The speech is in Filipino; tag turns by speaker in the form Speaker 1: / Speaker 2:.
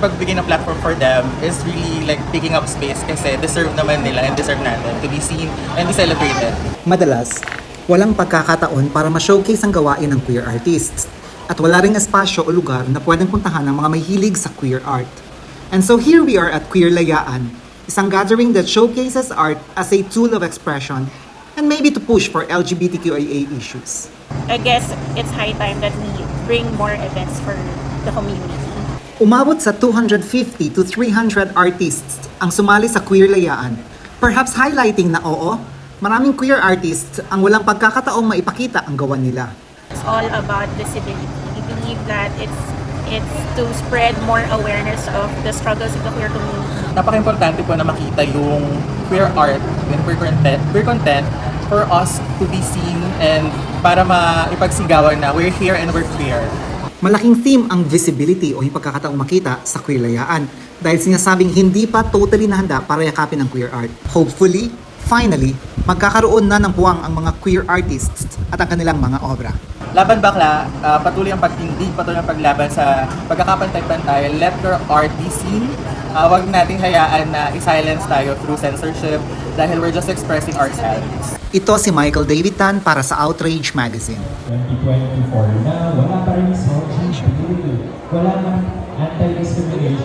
Speaker 1: Pagbigay ng platform for them is really like picking up space kasi deserve naman nila and deserve natin to be seen and be celebrated.
Speaker 2: Madalas, walang pagkakataon para ma-showcase ang gawain ng queer artists at wala ring espasyo o lugar na pwedeng puntahan ng mga may hilig sa queer art. And so here we are at Queer Layaan, isang gathering that showcases art as a tool of expression and maybe to push for LGBTQIA issues.
Speaker 3: I guess it's high time that we bring more events for the community.
Speaker 2: Umabot sa 250 to 300 artists ang sumali sa Queer Layaan, perhaps highlighting na oo, maraming queer artists ang walang pagkakataong maipakita ang gawa nila.
Speaker 3: It's all about visibility. We believe that it's to spread more awareness of the struggles of the queer community.
Speaker 1: Napaka-importante po na makita yung queer art and queer content for us to be seen and para maipagsigawan na we're here and we're queer.
Speaker 2: Malaking theme ang visibility o yung pagkakataong makita sa Queer Layaan dahil sinasabing hindi pa totally nahanda para yakapin ang queer art. Hopefully, finally, magkakaroon na ng puwang ang mga queer artists at ang kanilang mga obra.
Speaker 1: Laban bakla, patuloy ang pagtindig, patuloy ang paglaban sa pagkakapantay-pantay. Let your art be seen. Huwag nating hayaan na i-silence tayo through censorship dahil we're just expressing ourselves.
Speaker 2: Ito si Michael David Tan para sa Outrage Magazine.
Speaker 4: 2024 na wala pa rin sa wala nang anti-discrimination.